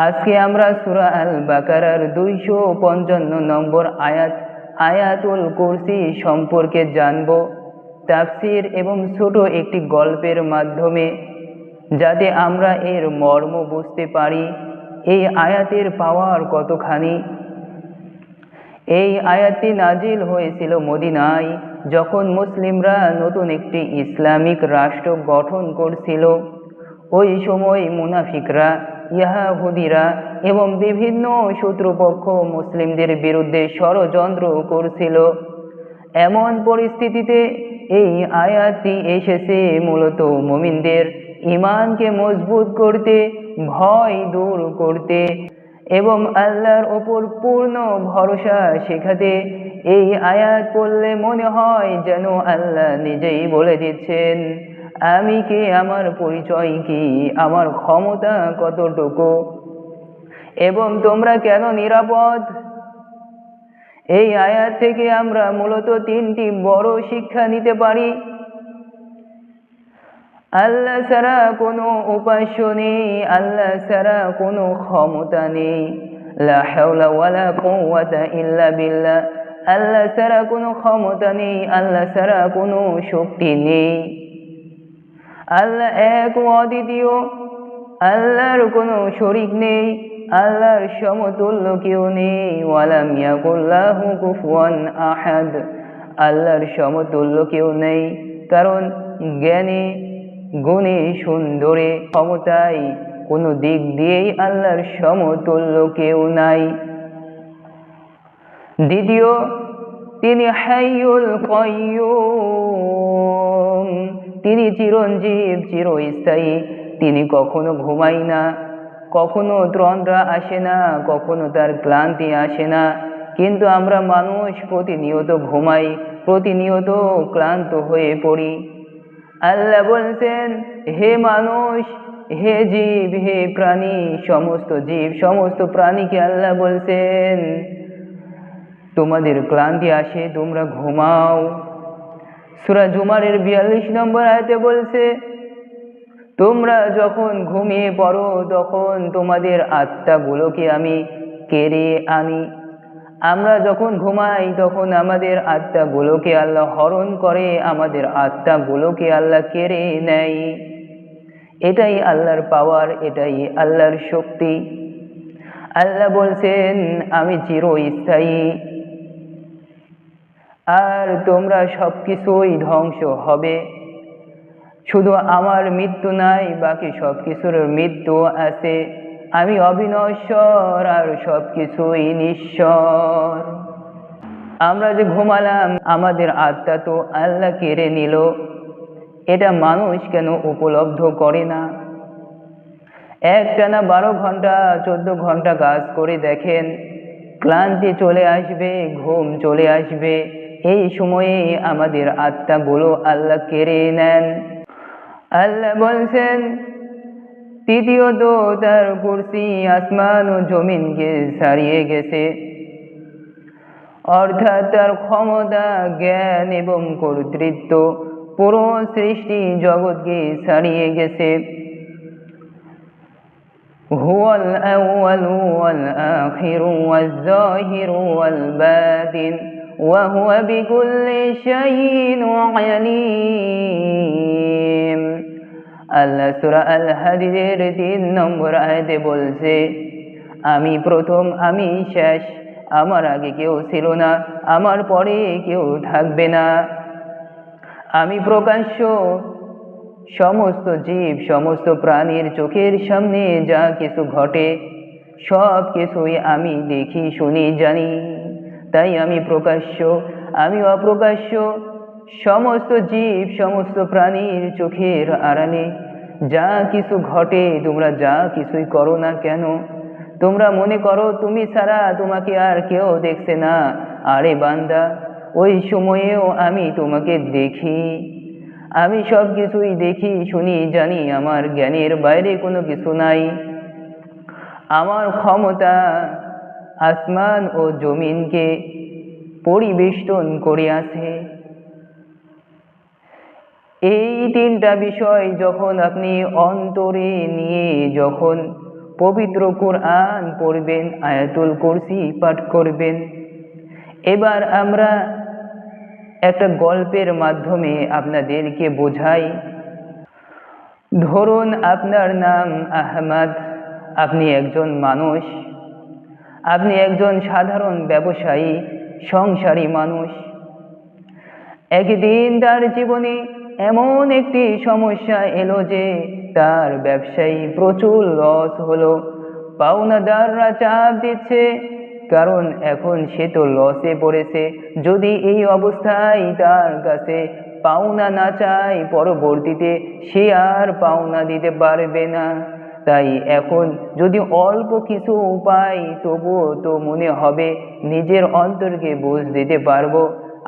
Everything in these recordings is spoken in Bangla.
আজকে আমরা সূরা আল বাকারার 255 নম্বর আয়াতুল কুরসি সম্পর্কে জানব তাফসীর এবং ছোট একটি গল্পের মাধ্যমে, যাতে আমরা এর মর্ম বুঝতে পারি এই আয়াতের পাওয়ার কতখানি। এই আয়াতটি নাজিল হয়েছিল মদিনায়, যখন মুসলিমরা নতুন একটি ইসলামিক রাষ্ট্র গঠন করছিল। ওই সময় মুনাফিকরা, ইয়াহুদীরা এবং বিভিন্ন শত্রুপক্ষ মুসলিমদের বিরুদ্ধে ষড়যন্ত্র করছিল। এমন পরিস্থিতিতে এই আয়াতটি এসেছে মূলত মুমিনদের ঈমানকে মজবুত করতে, ভয় দূর করতে এবং আল্লাহর ওপর পূর্ণ ভরসা শেখাতে। এই আয়াত পড়লে মনে হয় যেন আল্লাহ নিজেই বলে দিচ্ছেন, আমি কে, আমার পরিচয় কি, আমার ক্ষমতা কতটুকু এবং তোমরা কেন নিরাপদ। এই আয়াত থেকে আমরা মূলত 3টি বড় শিক্ষা নিতে পারি। আল্লাহ ছাড়া কোনো উপাস্য নেই, আল্লাহ ছাড়া কোনো ক্ষমতা নেই। লা হাওলা ওয়ালা কুওয়াতা ইল্লা বিল্লাহ। আল্লাহ ছাড়া কোনো ক্ষমতা নেই, আল্লাহ ছাড়া কোনো শক্তি নেই। আল্লাহ এক ও অদ্বিতীয়, আল্লাহর কোনো শরীক নেই, আল্লাহর সমতুল্য কেউ নেই। ওয়ালাম ইয়াকুল লাহু কুফুয়ান আহাদ। আল্লাহর সমতুল্য কেউ নেই, কারণ জ্ঞানে, গুণে, সুন্দরে, ক্ষমতায় কোনো দিক দিয়েই আল্লাহর সমতুল্য কেউ নাই। দ্বিতীয়, তিনি হাইয়ুল কাইয়্যুম, তিনি চিরঞ্জীব, চিরস্থায়ী। তিনি কখনো ঘুমায় না, কখনো তন্দ্রা আসে না, কখনো তার ক্লান্তি আসে না। কিন্তু আমরা মানুষ প্রতিনিয়ত ঘুমাই, প্রতিনিয়ত ক্লান্ত হয়ে পড়ি। আল্লাহ বলছেন, হে মানুষ, হে জীব, হে প্রাণী, সমস্ত জীব, সমস্ত প্রাণীকে আল্লাহ বলছেন, তোমাদের ক্লান্তি আসে, তোমরা ঘুমাও। সূরা জুমারের 42 নম্বর আয়াতে বলছে, তোমরা যখন ঘুমিয়ে পড়ো তখন তোমাদের আত্মাগুলোকে আমি কেড়ে আনি। আমরা যখন ঘুমাই তখন আমাদের আত্মাগুলোকে আল্লাহ হরণ করে, আমাদের আত্মাগুলোকে আল্লাহ কেড়ে নেয়। এটাই আল্লাহর পাওয়ার, এটাই আল্লাহর শক্তি। আল্লাহ বলছেন, আমি চিরস্থায়ী, আর তোমরা সবকিছুই ধ্বংস হবে। শুধু আমার মৃত্যু নাই, বাকি সবকিছুর মৃত্যু আছে। আমি অবিনশ্বর, আর সবকিছুই নিঃস্বর। আমরা যে ঘুমালাম, আমাদের আত্মা তো আল্লাহ কেড়ে নিল। এটা মানুষ কেন উপলব্ধ করে না? একটানা 12 ঘন্টা 14 ঘন্টা কাজ করে দেখেন, ক্লান্তি চলে আসবে, ঘুম চলে আসবে। এই সময়ে আমাদের আত্মাগুলো আল্লাহ কেড়ে নেন। আল্লাহ বলছেন, তৃতীয়ত, তার কুরসি আসমান ও জমিনকে ছাড়িয়ে গেছে, অর্থাৎ তার ক্ষমতা, জ্ঞান এবং কর্তৃত্ব পুরো সৃষ্টি জগৎকে ছাড়িয়ে গেছে। হুয়াল আউয়ালু ওয়াল আখিরু ওয়াজ যাহিরু ওয়াল বাতিন ওয়া হুয়া বিকুল্লি শাইইন আলীম। আল্লাহ সূরা আল হাদীদের 3 নম্বর আয়াতে বলছে, আমি প্রথম, আমি শেষ, আমার আগে কেউ ছিল না, আমার পরে কেউ থাকবে না। আমি প্রকাশ্য, সমস্ত জীব, সমস্ত প্রাণীর চোখের সামনে যা কিছু ঘটে সব কিছুই আমি দেখি, শুনি, জানি। তাই আমি প্রকাশ্য, আমি অপ্রকাশ্য। সমস্ত জীব, সমস্ত প্রাণীর চোখের আড়ালে যা কিছু ঘটে, তোমরা যা কিছুই করো না কেন, তোমরা মনে করো তুমি ছাড়া তোমাকে আর কেউ দেখছে না। আরে বান্দা, ওই সময়েও আমি তোমাকে দেখি। আমি সব কিছুই দেখি, শুনি, জানি। আমার জ্ঞানের বাইরে কোনো কিছু নাই। আমার ক্ষমতা আসমান ও জমিনকে পরিবেষ্টন করে আছে। এই 3টা বিষয় যখন আপনি অন্তরে নিয়ে যখন পবিত্র কোরআন পড়বেন, আয়াতুল কুরসি পাঠ করবেন। এবার আমরা একটা গল্পের মাধ্যমে আপনাদেরকে বোঝাই। ধরুন আপনার নাম আহমদ, আপনি একজন মানুষ, আপনি একজন সাধারণ ব্যবসায়ী, সংসারী মানুষ। একদিন তার জীবনে এমন একটি সমস্যা এলো যে তার ব্যবসায়ী প্রচুর লস হলো। পাওনাদাররা চাপ দিচ্ছে, কারণ এখন সে তো লসে পড়েছে। যদি এই অবস্থায় তার কাছে পাওনা না চায়, পরবর্তীতে সে আর পাওনা দিতে পারবে না। তাই এখন যদি অল্প কিছু উপায়, তবুও তো মনে হবে নিজের অন্তরকে বুঝ দিতে পারবো।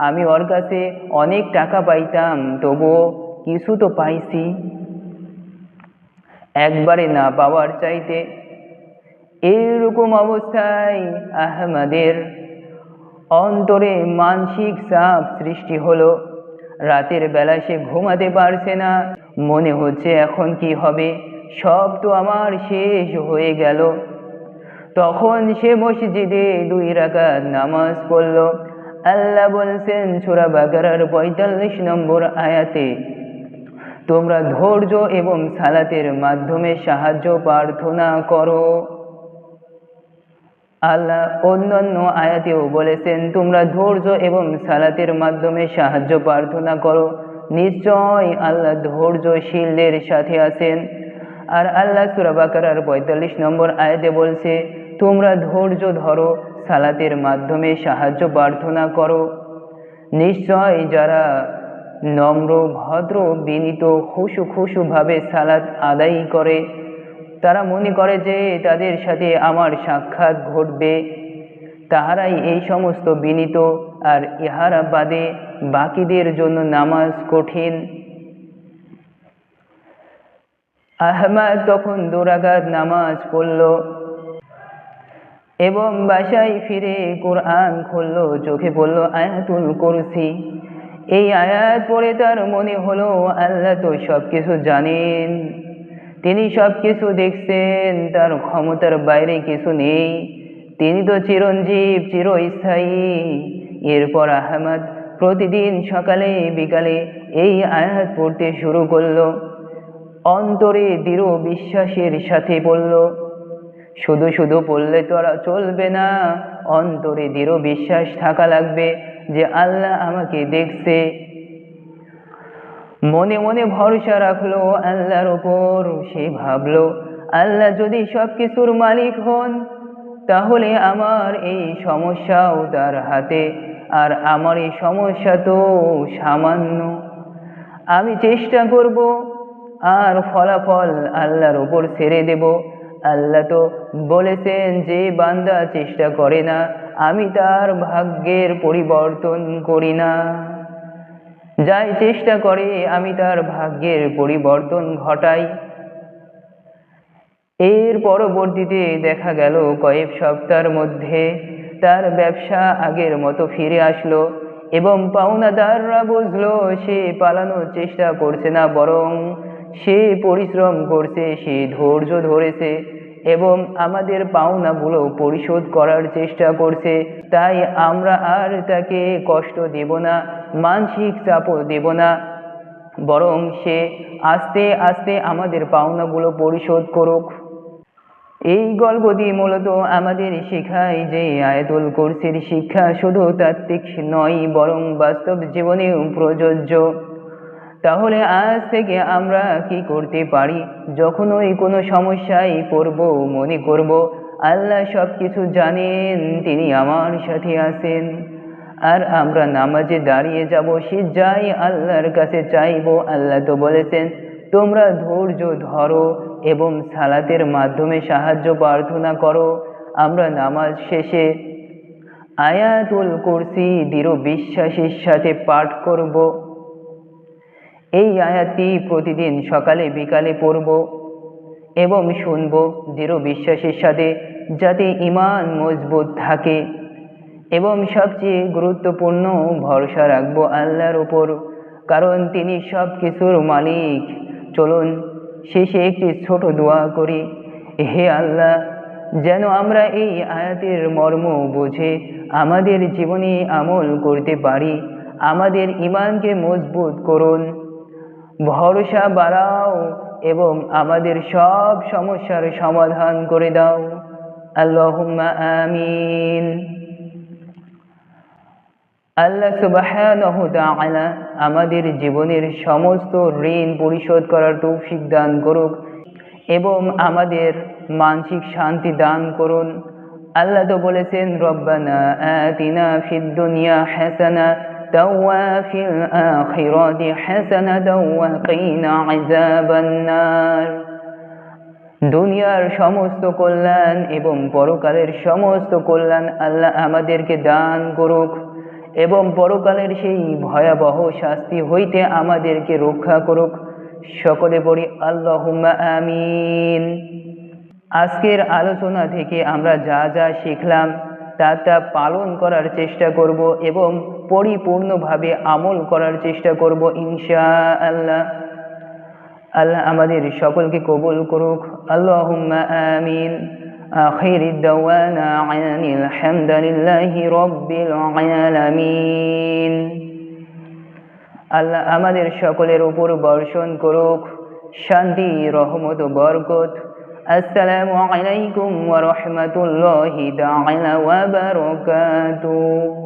আমি ওর কাছে অনেক টাকা পাইতাম, তবুও কিছু তো পাইছি। একবারে না পাওয়ার চাইতে এইরকম অবস্থায় আহমদের অন্তরে মানসিক চাপ সৃষ্টি হলো। রাতের বেলা সে ঘুমাতে পারছে না, মনে হচ্ছে এখন কি হবে, সব তো আমার শেষ হয়ে গেল। তখন সে মসজিদে 2 রাকাত নামাজ পড়ল। আল্লাহ বলছেন সূরা বাকারার 45 নম্বর আয়াতে, তোমরা ধৈর্য এবং সালাতের মাধ্যমে সাহায্য প্রার্থনা করো। আল্লাহ অন্যান্য আয়াতেও বলেছেন তোমরা ধৈর্য এবং সালাতের মাধ্যমে সাহায্য প্রার্থনা করো। নিশ্চয় আল্লাহ ধৈর্যশীলদের সাথে আছেন। আর আল্লাহ সূরা বাকারার 45 নম্বর আয়াতে বলছে তোমরা ধৈর্য ধরো, সালাতের মাধ্যমে সাহায্য প্রার্থনা করো। নিশ্চয় যারা নম্র, ভদ্র, বিনীত, খুশু সালাত আদায় করে, তারা মনে করে যে তাদের সাথে আমার সাক্ষাৎ ঘটবে, তাহারাই এই সমস্ত বিনীত। আর ইহারা বাদে বাকিদের জন্য নামাজ কঠিন। আহমদ তখন 2 রাকাত নামাজ পড়ল এবং বাসায় ফিরে কোরআন খুলল, চোখে পড়ল আয়াতুল কুরসি। এই আয়াত পড়ে তার মনে হলো আল্লাহ তো সবকিছু জানেন, তিনি সবকিছু দেখছেন, তার ক্ষমতার বাইরে কিছু নেই, তিনি তো চিরঞ্জীব, চিরস্থায়ী। এরপর আহমদ প্রতিদিন সকালে বিকালে এই আয়াত পড়তে শুরু করলো। অন্তরে দৃঢ় বিশ্বাসের সাথে পড়ল। শুধু শুধু পড়লে তো আর চলবে না, অন্তরে দৃঢ় বিশ্বাস থাকা লাগবে যে আল্লাহ আমাকে দেখছে। মনে মনে ভরসা রাখলো আল্লাহর ওপর। সে ভাবলো আল্লাহ যদি সবকিছুর মালিক হন, তাহলে আমার এই সমস্যাও তার হাতে, আর আমার এই সমস্যা তো সামান্য। আমি চেষ্টা করব আর ফলাফল আল্লাহর ওপর ছেড়ে দেব। আল্লাহ তো বলেছেন যে বান্দা চেষ্টা করে না, আমি তার ভাগ্যের পরিবর্তন করি না। যাই চেষ্টা করে আমি তার ভাগ্যের পরিবর্তন ঘটাই। এর পরবর্তীতে দেখা গেল কয়েক সপ্তাহের মধ্যে তার ব্যবসা আগের মতো ফিরে আসলো এবং পাওনাদাররা বুঝলো সে পালানোর চেষ্টা করছে না, বরং সে পরিশ্রম করছে, সে ধৈর্য ধরেছে এবং আমাদের পাওনাগুলো পরিশোধ করার চেষ্টা করছে। তাই আমরা আর তাকে কষ্ট দেব না, মানসিক চাপও দেব না, বরং সে আস্তে আস্তে আমাদের পাওনাগুলো পরিশোধ করুক। এই গল্পটি মূলত আমাদের শেখায় যে আয়াতুল কুরসির শিক্ষা শুধু তাত্ত্বিক নয়, বরং বাস্তব জীবনেও প্রযোজ্য। তাহলে আজ থেকে আমরা কি করতে পারি? যখনই কোনো সমস্যায় পড়ব, মনে করব আল্লাহ সব কিছু জানেন, তিনি আমার সাথে আছেন। আর আমরা নামাজে দাঁড়িয়ে যাব, সিজদায় আল্লাহর কাছে চাইব। আল্লাহ তো বলেছেন তোমরা ধৈর্য ধরো এবং সালাতের মাধ্যমে সাহায্য প্রার্থনা করো। আমরা নামাজ শেষে আয়াতুল কুরসি দৃঢ় বিশ্বাসের সাথে পাঠ করব। এই আয়াতটি প্রতিদিন সকালে বিকালে পড়ব এবং শুনব দৃঢ় বিশ্বাসের সাথে, যাতে ঈমান মজবুত থাকে। এবং সবচেয়ে গুরুত্বপূর্ণ, ভরসা রাখবো আল্লাহর উপর, কারণ তিনি সব কিছুর মালিক। চলুন শেষে একটি ছোট দোয়া করি। হে আল্লাহ, যেন আমরা এই আয়াতের মর্ম বুঝে আমাদের জীবনে আমল করতে পারি। আমাদের ঈমানকে মজবুত করুন, ভরসা বাড়াও এবং আমাদের সব সমস্যার সমাধান করে দাও। আল্লাহুম্মা আমিন। আল্লাহ সুবহানাহু ওয়া তাআলা আমাদের জীবনের সমস্ত ঋণ পরিশোধ করার তৌফিক দান করুক এবং আমাদের মানসিক শান্তি দান করুন। আল্লাহ তো বলেছেন, রব্বানা আতিনা ফিদ দুনিয়া হাসানা ওয়া ফিল আখিরাতি হাসানাতাও ওয়া কিনা আযাবান নার। দুনিয়ার সমস্ত কল্যাণ এবং পরকালের সমস্ত কল্যাণ আল্লাহ আমাদেরকে দান করুক এবং পরকালের সেই ভয়াবহ শাস্তি হইতে আমাদেরকে রক্ষা করুক। সকলে পড়ি আল্লাহুম্মা আমিন। আজকের আলোচনা থেকে আমরা যা যা শিখলাম তা পালন করার চেষ্টা করব এবং পরিপূর্ণভাবে আমল করার চেষ্টা করব ইনশাআল্লাহ। আল্লাহ আমাদের সকলকে কবুল করুক। আল্লাহুম্মা আমিন। আখির দাওয়ানা আনিল হামদুলিল্লাহি রাব্বিল আলামিন। আল্লাহ আমাদের সকলের উপর বর্ষণ করুক শান্তি, রহমত ও বরকত। আসসালামু আলাইকুম ওয়া রাহমাতুল্লাহি তাআলা ওয়া বারাকাতুহু।